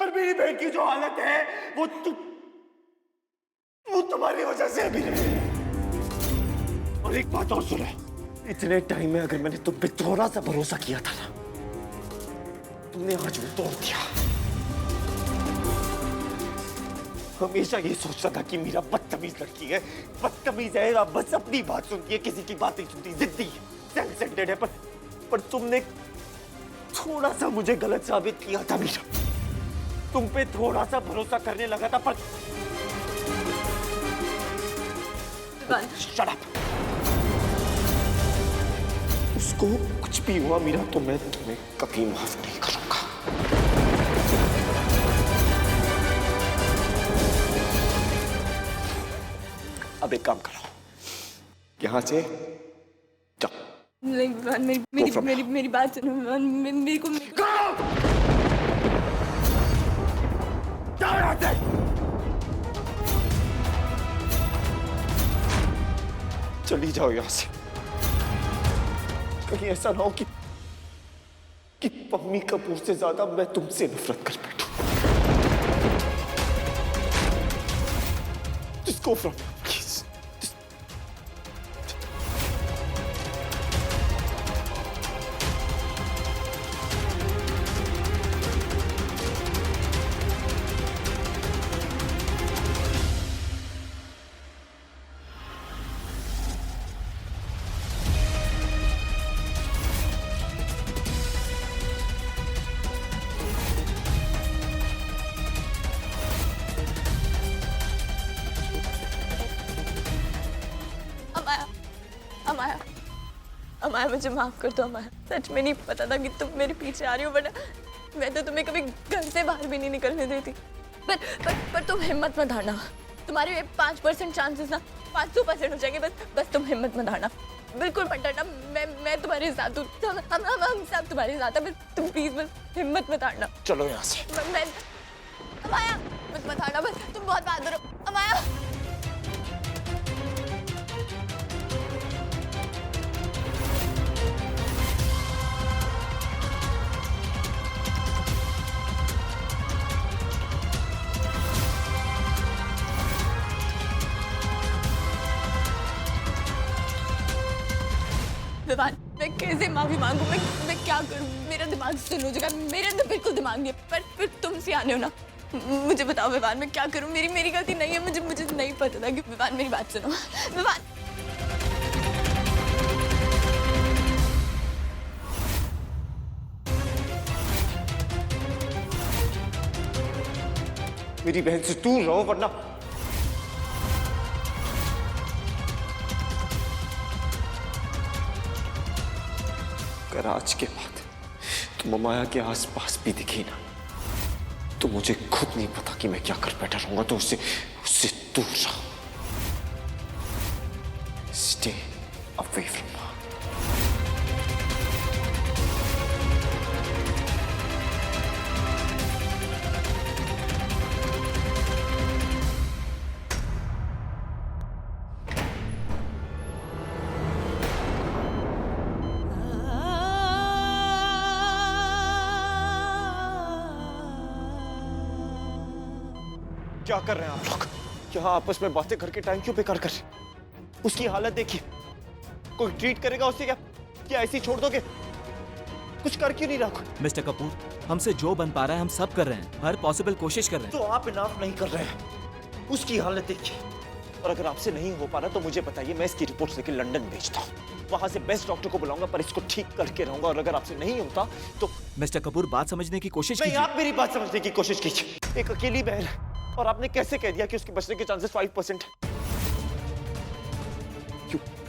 पर मेरी बहन की जो हालत है वो तुम्हारी वजह से अभी नहीं। और एक बात और सुनो, इतने टाइम में अगर मैंने तुम पे थोड़ा सा भरोसा किया था ना, तुमने आज वो तोड़ दिया। हमेशा ये सोचता था कि मीरा बदतमीज लड़की है, बदतमीज है, बस अपनी बात सुनती है, किसी की बात नहीं सुनती, जिद्दी है, सेल्फ सेंटर्ड है। पर तुमने थोड़ा सा मुझे गलत साबित किया था मीरा। तुम पे थोड़ा सा भरोसा करने लगा था, पर शट अप। उसको कुछ भी हुआ मीरा तो मैं तुम्हें कभी माफ नहीं करूंगा। अब एक काम करो, यहां से जाओ। नहीं विवान, मेरी बात सुनो विवान, मेरे को जाओ यहां से। चली जाओ यहां से। कहीं ऐसा ना हो कि पम्मी कपूर से ज्यादा मैं तुमसे नफरत कर बैठूं। Just go from here, please. अमाया मुझे माफ कर दो अमाया। सच में नहीं पता था कि तुम मेरे पीछे आ रही हो, वरना मैं तो तुम्हें कभी घर से बाहर भी नहीं निकलने देती। पर तुम हिम्मत मत हारना। तुम्हारे 5% चांसेस ना 500% हो जाएंगे। बस तुम हिम्मत मत हारना, बिल्कुल मत डरना। मैं तुम्हारे साथ हूँ, हम सब तुम्हारे साथ हैं। तुम प्लीज बस हिम्मत मत हारना। चलो यहाँ से। अमाया मत हारना, बस तुम बहुत बहादुर हो अमाया। विवान, मैं कैसे माफी मांगू? मैं क्या करूं? मेरा दिमाग सुन हो चुका है, मेरे अंदर बिल्कुल दिमाग नहीं है। पर फिर तुम से आने हो ना, मुझे बताओ विवान, मैं क्या करूं? मेरी गलती नहीं है। मुझे नहीं पता था कि विवान, मेरी बात सुनो विवान। मेरी बहन से दूर रहो, वरना अगर आज के बाद तुम अमाया के आसपास भी दिखी ना, तो मुझे खुद नहीं पता कि मैं क्या कर बैठा रहूंगा। तो उससे दूर रहो। Stay away from her. क्या कर रहे हैं आप लोग? यहाँ आपस में बातें करके टाइम क्यों बेकार कर रहे हैं? उसकी हालत देखिए, कोई ट्रीट करेगा उसे क्या ऐसे ही छोड़ दोगे? कुछ कर क्यों नहीं रहा? मिस्टर कपूर, हमसे जो बन पा रहा है हम सब कर रहे हैं, हर पॉसिबल कोशिश कर रहे हैं। तो आप इनाफ नहीं कर रहे हैं। उसकी हालत देखिए, और अगर आपसे नहीं हो पा रहा तो मुझे बताइए, मैं इसकी रिपोर्ट लेकर लंदन भेजता हूँ। वहां से बेस्ट डॉक्टर को बुलाऊंगा, पर इसको ठीक करके रहूंगा। और अगर आपसे नहीं होता तो मिस्टर कपूर, बात समझने की कोशिश नहीं, कीजिए। आप मेरी बात समझने की कोशिश कीजिए। एक अकेली बहन है, और आपने कैसे कह दिया कि उसके बचने के चांसेस 5% है?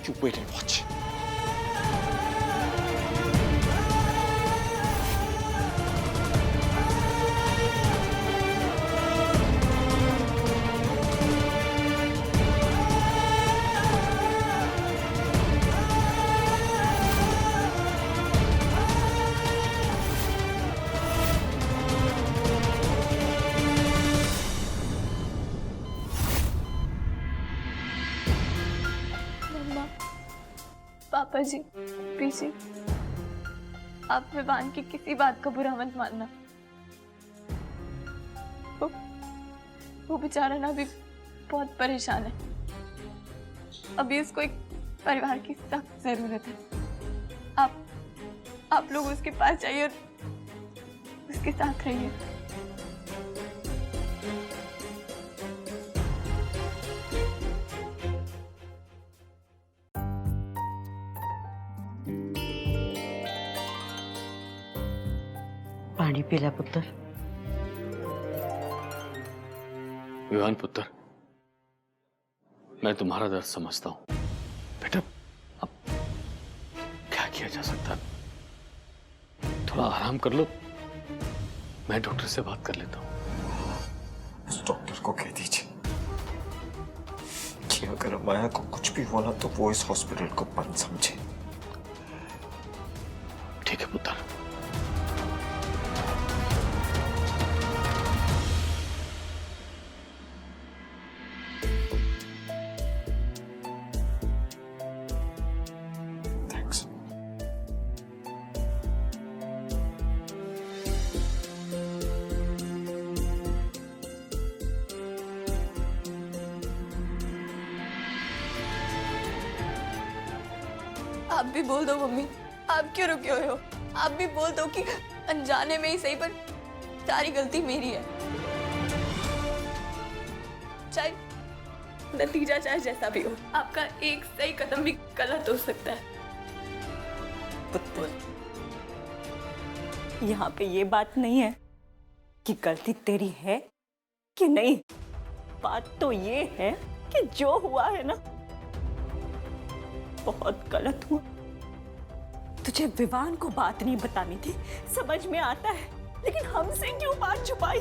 You wait and watch. पापा जी, प्लीज आप विवान की किसी बात का बुरा मत मानना। वो बेचारा ना अभी बहुत परेशान है। अभी उसको एक परिवार की सख्त जरूरत है। आप लोग उसके पास जाइए और उसके साथ रहिए। पानी पीला पुत्र। विवान पुत्र, मैं तुम्हारा दर्द समझता हूं। बेटा, अब क्या किया जा सकता है? थोड़ा आराम कर लो, मैं डॉक्टर से बात कर लेता हूं। उस डॉक्टर को कह दीजिए कि अगर अमाया को कुछ भी हुआ ना तो वो इस हॉस्पिटल को बंद समझे। ठीक है पुत्र। थैंक्स। आप भी बोल दो मम्मी, आप क्यों रुके हुए हो? आप भी बोल दो कि अनजाने में ही सही पर सारी गलती मेरी है। चाहे नतीजा चाहे जैसा भी हो, आपका एक सही कदम भी गलत हो सकता है। पुत्र, यहाँ पे ये बात नहीं है कि गलती तेरी है कि नहीं। बात तो ये है कि जो हुआ है ना बहुत गलत हुआ। तुझे विवान को बात नहीं बतानी थी, समझ में आता है, लेकिन हमसे क्यों बात छुपाई?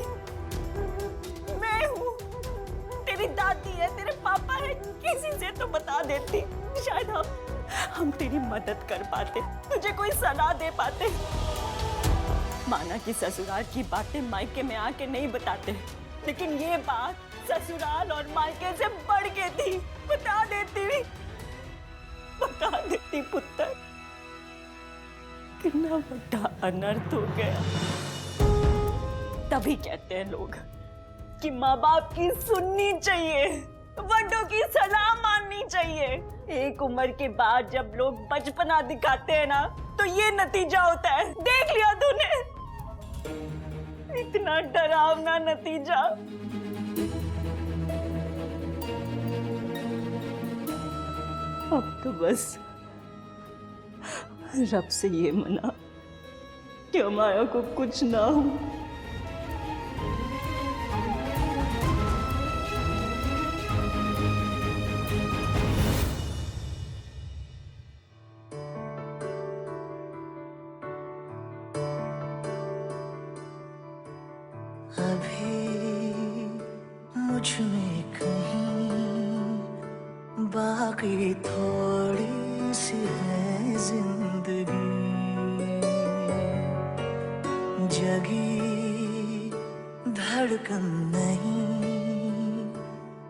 मैं हूँ, तेरी दादी है, तेरे पापा है, किसी से तो बता देती। शायद हम तेरी मदद कर पाते, तुझे कोई सलाह दे पाते। माना कि ससुराल की बातें मायके में आके नहीं बताते, लेकिन ये बात ससुराल और मायके से बढ़ के थी। बता देती पुत्र। कितना बड़ा अनर्थ हो गया। तभी कहते हैं लोग कि माँ बाप की सुननी चाहिए, बड़ों की सलाह माननी चाहिए। एक उम्र के बाद जब लोग बचपना दिखाते हैं ना तो ये नतीजा होता है। देख लिया तूने, इतना डरावना नतीजा। अब तो बस रब से ये मना कि अमाया को कुछ ना हो। अभी मुझ में कहीं बाकी थोड़ी सी है जिंदगी, जगी धड़कन नहीं,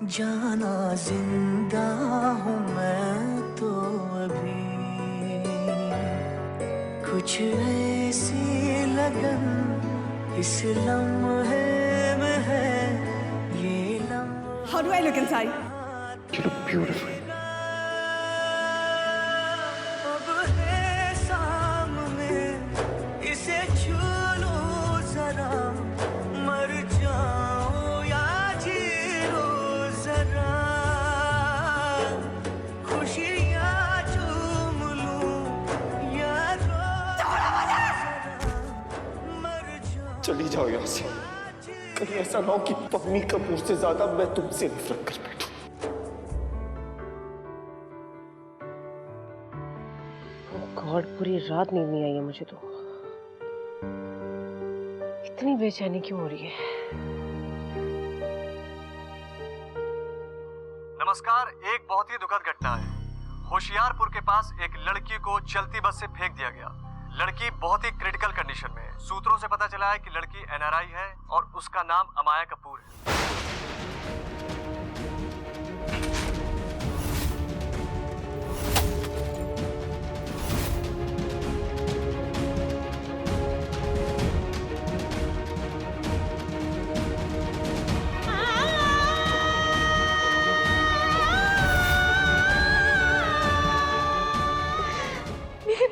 जाना जिंदा हूँ मैं तो अभी। कुछ ऐसी लगन इस लम्हे में है, ये लम्हा। How do I look inside? You look beautiful. अब है सामने, इसे छू लो जरा, मर जाओ या जी लो जरा, खुशियाँ चूम लूं या रो जरा, मर जाओ। चली जाओ यहाँ से। कहीं ऐसा ना हो कि पम्मी कपूर से ज्यादा मैं तुमसे नफरत कर बैठूं। गॉड, पूरी रात नींद नहीं आई है मुझे तो। इतनी बेचैनी क्यों हो रही है? नमस्कार। एक बहुत ही दुखद घटना है। होशियारपुर के पास एक लड़की को चलती बस से फेंक दिया गया। लड़की बहुत ही क्रिटिकल कंडीशन में है। सूत्रों से पता चला है कि लड़की एनआरआई है और उसका नाम अमाया कपूर है।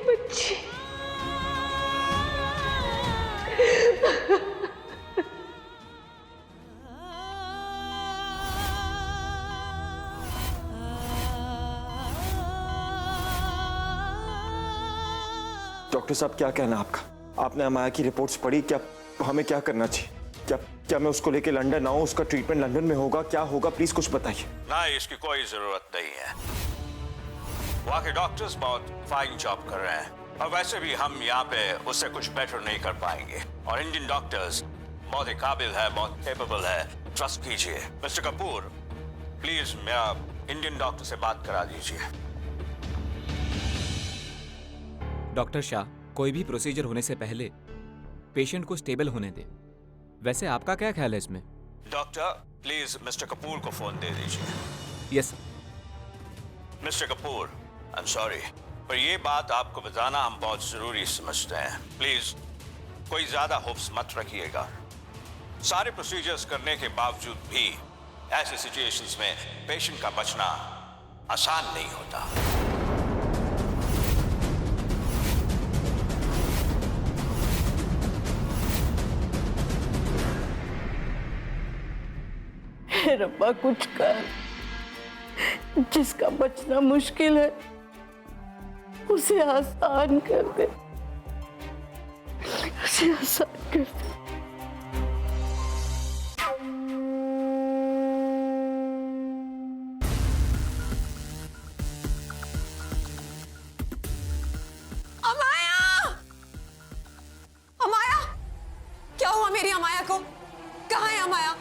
बच्ची। डॉक्टर साहब, क्या कहना आपका? आपने अमाया की रिपोर्ट्स पढ़ी? क्या हमें क्या करना चाहिए? क्या मैं उसको लेके लंदन आऊं? उसका ट्रीटमेंट लंदन में होगा? क्या होगा? प्लीज कुछ बताइए। ना, इसकी कोई जरूरत नहीं है। वहाँ के डॉक्टर्स बहुत फाइन जॉब कर रहे हैं, और वैसे भी हम यहाँ पे उससे कुछ बेटर नहीं कर पाएंगे। और इंडियन डॉक्टर्स बहुत ही काबिल है, बहुत कैपेबल है, ट्रस्ट कीजिए। मिस्टर कपूर, प्लीज मेरा इंडियन डॉक्टर से बात करा दीजिए। डॉक्टर शाह, कोई भी प्रोसीजर होने से पहले पेशेंट को स्टेबल होने दे। वैसे आपका क्या ख्याल है इसमें? डॉक्टर, प्लीज मिस्टर कपूर को फोन दे दीजिए। Yes. Mister Kapoor, I am sorry, पर ये बात आपको बताना हम बहुत जरूरी समझते हैं। प्लीज कोई ज्यादा होप्स मत रखिएगा। सारे प्रोसीजर्स करने के बावजूद भी ऐसे सिचुएशंस में पेशेंट का बचना आसान नहीं होता। हे रब्बा, कुछ कर। जिसका बचना मुश्किल है उसे आसान कर दे, उसे आसान कर दे। अमाया! अमाया! क्या हुआ मेरी अमाया को? कहाँ है अमाया?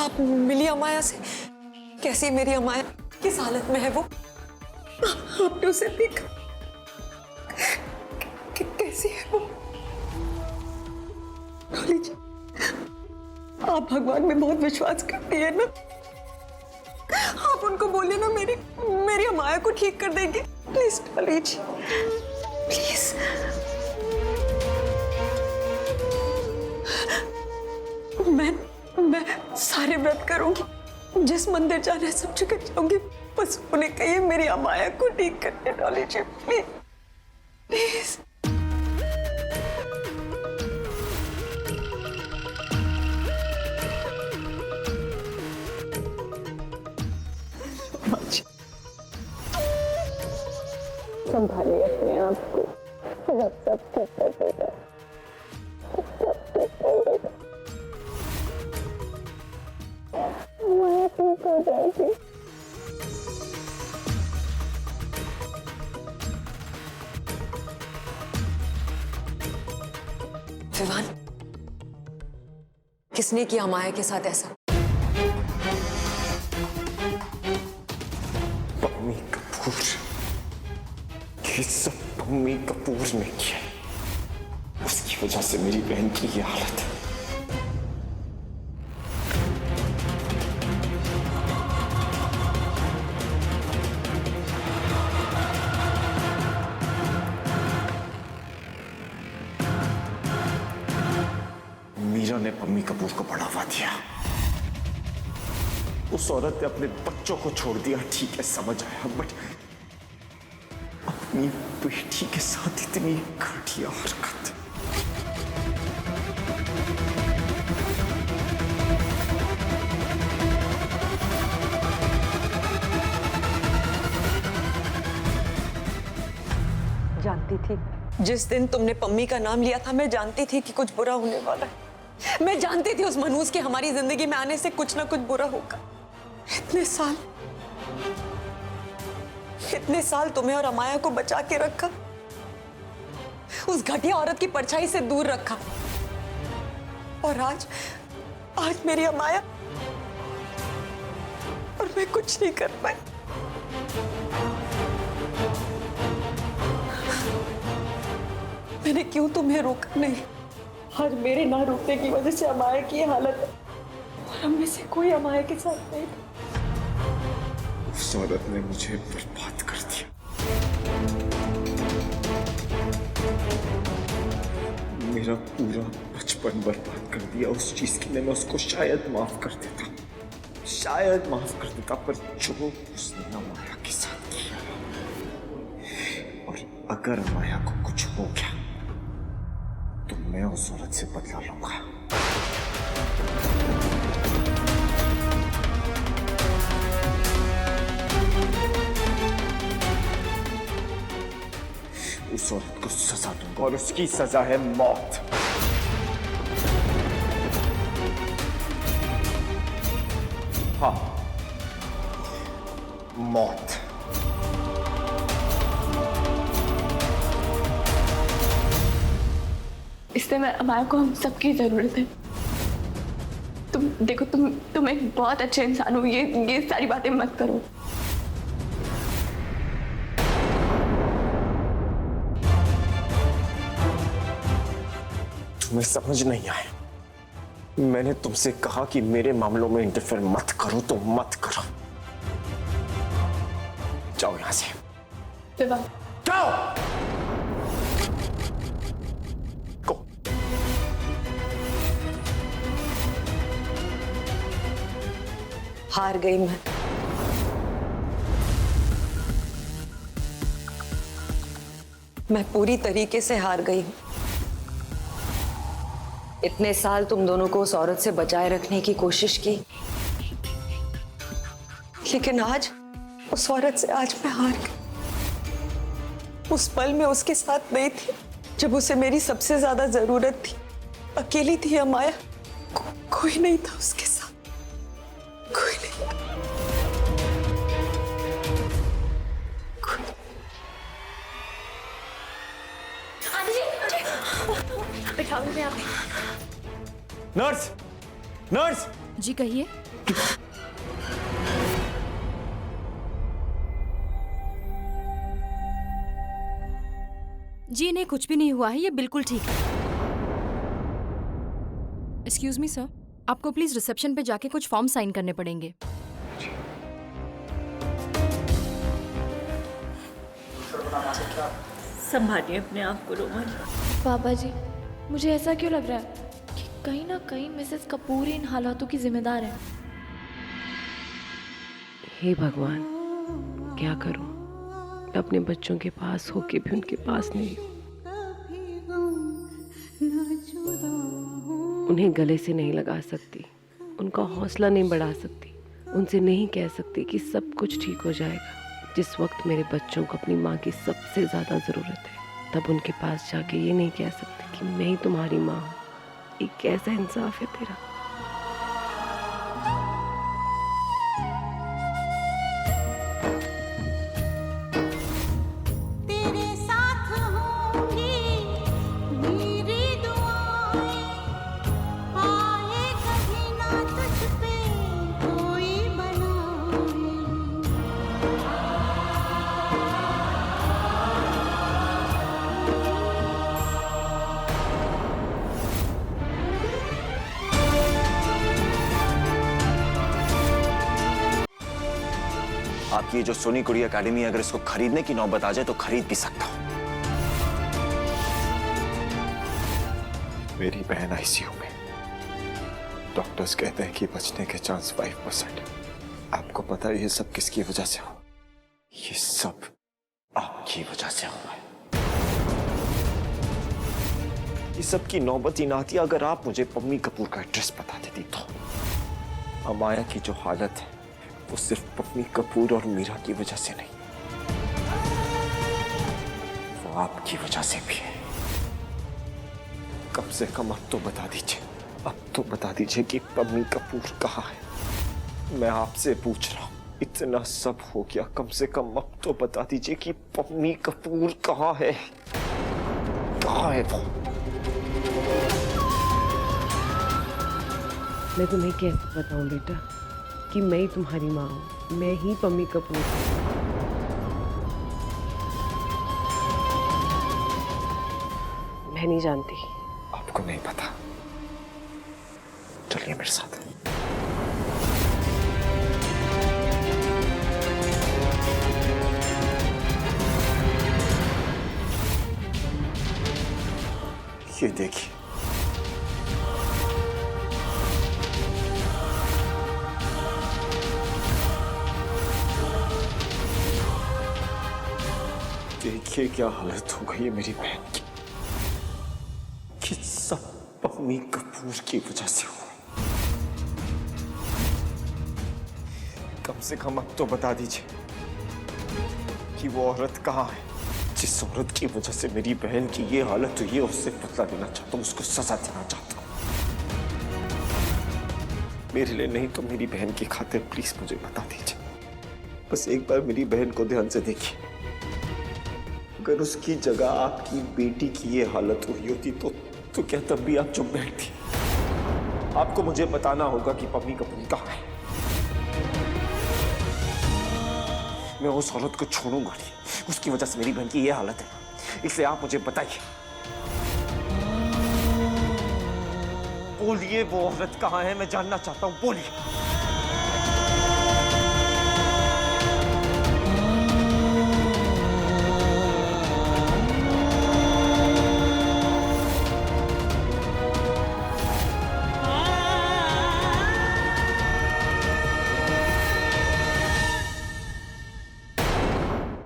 आप मिली अमाया से? कैसी है मेरी अमाया? किस हालत में है वो? आपने उसे देखा? कैसी है वो? डॉली जी, आप भगवान में बहुत विश्वास करती है ना? आप उनको बोलिए ना मेरी अमाया को ठीक कर देंगे। Please Dolly ji, please. मैं सारे व्रत करूंगी, जिस मंदिर जाना है सब जगह जाऊंगी। बस उन्हें कहिए मेरी अमाया को ठीक करने। Dolly ji, please please. संभालिए अपने आप को, सब ठीक कर देगा, सब ठीक कर देगा। मैं ठीक हो जाएगी। विवान, किसने किया अमाया के साथ ऐसा? पम्मी कपूर। ये सब पम्मी कपूर ने किया। उसकी वजह से मेरी बहन की ये हालत है। मीरा ने पम्मी कपूर को बढ़ावा दिया। उस औरत ने अपने बच्चों को छोड़ दिया, ठीक है, समझ आया, बट अपनी बेटी के साथ इतनी घटिया हरकत। जानती थी, जिस दिन तुमने पम्मी का नाम लिया था, मैं जानती थी कि कुछ बुरा होने वाला है। मैं जानती थी उस मनहूस के हमारी जिंदगी में आने से कुछ ना कुछ बुरा होगा। इतने साल तुम्हें और अमाया को बचा के रखा, उस घटिया औरत की परछाई से दूर रखा, और आज मेरी अमाया, और मैं कुछ नहीं कर पाई। मैंने क्यों तुम्हें रोका नहीं? आज मेरे ना रुकने की वजह से अमाया की ये हालत है, और हम में से कोई अमाया के साथ नहीं था। उस औरत ने मुझे बर्बाद कर दिया। मेरा पूरा बचपन बर्बाद कर दिया। उस चीज के लिए मैं उसको शायद माफ कर देता, शायद माफ कर देता, पर जो उसने अमाया के साथ किया, और अगर अमाया को कुछ हो गया तो मैं उस औरत से बदला लूंगा। उस औरत को सजा दूंगा और उसकी सजा है मौत। हाँ, मौत। इससे मैं अमाया को हम सबकी जरूरत है। तुम देखो, तुम एक बहुत अच्छे इंसान हो, ये सारी बातें मत करो। तुम्हें समझ नहीं आया, मैंने तुमसे कहा कि मेरे मामलों में इंटरफेयर मत करो तो मत करो। जाओ यहां से, विवाह, जाओ। गो। हार गई मैं पूरी तरीके से हार गई हूं। इतने साल तुम दोनों को उस औरत से बचाए रखने की कोशिश की, लेकिन आज उस औरत से आज मैं हार गई। उस पल में उसके साथ नहीं थी जब उसे मेरी सबसे ज्यादा जरूरत थी। अकेली थी अमाया, कोई नहीं था उसके साथ, कोई नहीं था। Nurse, nurse. जी कहिए। जी इन्हें कुछ भी नहीं हुआ है, ये बिल्कुल ठीक है। एक्सक्यूज मी सर, आपको प्लीज रिसेप्शन पे जाके कुछ फॉर्म साइन करने पड़ेंगे। संभालिए अपने आप को रोमन। बाबा जी, मुझे ऐसा क्यों लग रहा है कि कहीं ना कहीं मिसेस कपूर ही इन हालातों की जिम्मेदार है। हे भगवान, क्या करूं? मैं अपने बच्चों के पास होके भी उनके पास नहीं हूं। उन्हें गले से नहीं लगा सकती, उनका हौसला नहीं बढ़ा सकती, उनसे नहीं कह सकती कि सब कुछ ठीक हो जाएगा। जिस वक्त मेरे बच्चों को अपनी माँ की सबसे ज्यादा जरूरत है, तब उनके पास जाके ये नहीं कह सकती कि मैं ही तुम्हारी माँ हूँ। ये कैसा इंसाफ है तेरा? आपकी जो सोनी कुड़ी एकेडमी है, अगर इसको खरीदने की नौबत आ जाए तो खरीद भी सकता हूं। मेरी बहन आईसीयू में, डॉक्टर्स कहते हैं कि बचने के चांस 5%। आपको पता है ये सब किसकी वजह से हो? ये सब आपकी वजह से हुआ है। ये सब की नौबत ही ना आती अगर आप मुझे पम्मी कपूर का एड्रेस बता देती तो। अमाया की जो हालत है वो सिर्फ पम्मी कपूर और मीरा की वजह से नहीं, वो आपकी वजह से भी है। कम से कम अब तो बता दीजिए, अब तो बता दीजिए कि पम्मी कपूर कहाँ है। मैं आपसे पूछ रहा हूँ, इतना सब हो गया, कम से कम अब तो बता दीजिए कि पम्मी कपूर कहाँ है, कहाँ है वो? मैं तुम्हें कैसे बताऊं बेटा कि मैं ही तुम्हारी माँ हूँ, मैं ही पम्मी कपूर हूँ। मैं नहीं जानती। आपको नहीं पता? चलिए मेरे साथ। ये देखिए, ये क्या हालत हो गई है मेरी बहन की कि सब पम्मी कपूर की वजह से हुआ। कम से कम अब तो बता दीजिए कि वो औरत कहाँ है जिस औरत की वजह से मेरी बहन की ये हालत हुई है। उससे बदला लेना चाहता हूँ, उसको सजा देना चाहता हूँ। मेरे लिए नहीं तो मेरी बहन की खातिर प्लीज मुझे बता दीजिए। बस एक बार मेरी बहन को ध्यान से देखिए। अगर उसकी जगह आपकी बेटी की ये हालत हुई होती तो क्या तब भी आप चुप बैठती? आपको मुझे बताना होगा कि पम्मी कपूर कहाँ है। मैं उस औरत को छोड़ूंगा नहीं, उसकी वजह से मेरी बहन की ये हालत है, इसलिए आप मुझे बताइए। बोलिए वो औरत कहाँ है, मैं जानना चाहता हूँ, बोलिए।